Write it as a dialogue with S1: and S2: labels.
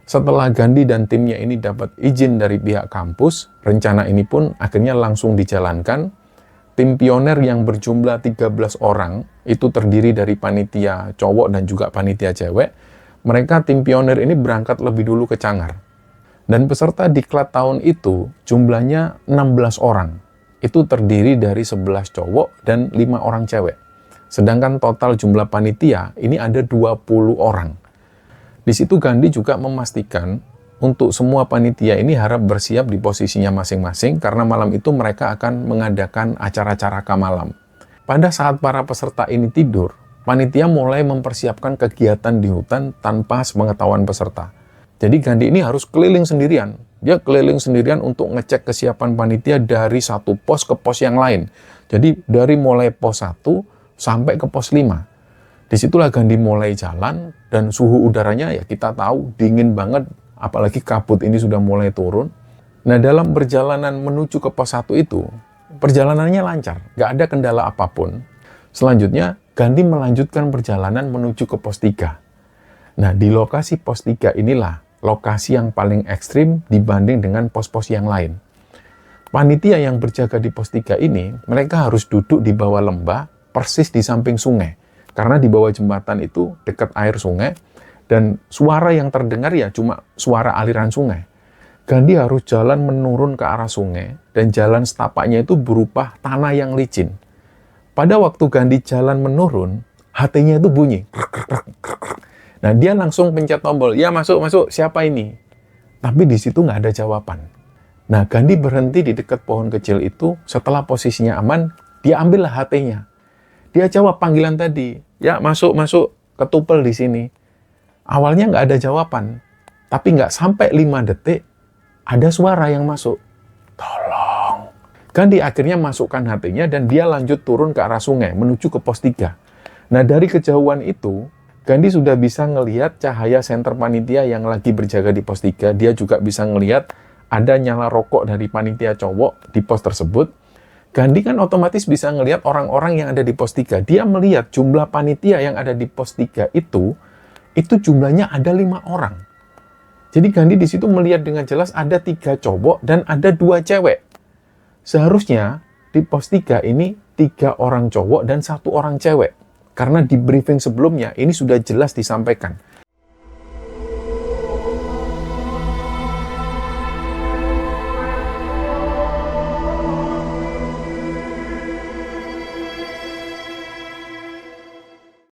S1: Setelah Gandhi dan timnya ini dapat izin dari pihak kampus, rencana ini pun akhirnya langsung dijalankan. Tim pioner yang berjumlah 13 orang, itu terdiri dari panitia cowok dan juga panitia cewek. Mereka tim pioner ini berangkat lebih dulu ke Cangar. Dan peserta diklat tahun itu jumlahnya 16 orang. Itu terdiri dari 11 cowok dan 5 orang cewek. Sedangkan total jumlah panitia ini ada 20 orang. Di situ Gandhi juga memastikan untuk semua panitia ini harap bersiap di posisinya masing-masing karena malam itu mereka akan mengadakan acara-acara malam. Pada saat para peserta ini tidur, panitia mulai mempersiapkan kegiatan di hutan tanpa sepengetahuan peserta. Jadi Gandhi ini harus keliling sendirian. Dia keliling sendirian untuk ngecek kesiapan panitia dari satu pos ke pos yang lain. Jadi dari mulai pos 1 sampai ke pos 5. Disitulah Gandhi mulai jalan dan suhu udaranya ya kita tahu dingin banget, apalagi kabut ini sudah mulai turun. Nah dalam perjalanan menuju ke pos 1 itu, perjalanannya lancar, nggak ada kendala apapun. Selanjutnya Gandhi melanjutkan perjalanan menuju ke pos 3. Nah di lokasi pos 3 inilah lokasi yang paling ekstrim dibanding dengan pos-pos yang lain. Panitia yang berjaga di pos 3 ini, mereka harus duduk di bawah lembah persis di samping sungai. Karena di bawah jembatan itu dekat air sungai, dan suara yang terdengar ya cuma suara aliran sungai. Gandhi harus jalan menurun ke arah sungai, dan jalan setapaknya itu berupa tanah yang licin. Pada waktu Gandhi jalan menurun, hatinya itu bunyi. Nah dia langsung pencet tombol, ya masuk, siapa ini? Tapi di situ nggak ada jawaban. Nah Gandhi berhenti di dekat pohon kecil itu, setelah posisinya aman, dia ambillah HT-nya. Dia jawab panggilan tadi, ya masuk, ketupel di sini. Awalnya nggak ada jawaban, tapi nggak sampai 5 detik, ada suara yang masuk. Tolong. Gandhi akhirnya masukkan HT-nya dan dia lanjut turun ke arah sungai, menuju ke pos 3. Nah dari kejauhan itu, Gandhi sudah bisa ngelihat cahaya senter panitia yang lagi berjaga di pos 3. Dia juga bisa ngelihat ada nyala rokok dari panitia cowok di pos tersebut. Gandhi kan otomatis bisa ngelihat orang-orang yang ada di pos 3. Dia melihat jumlah panitia yang ada di pos 3 itu jumlahnya ada 5 orang. Jadi Gandhi di situ melihat dengan jelas ada 3 cowok dan ada 2 cewek. Seharusnya di pos 3 ini 3 orang cowok dan 1 orang cewek. Karena di briefing sebelumnya ini sudah jelas disampaikan.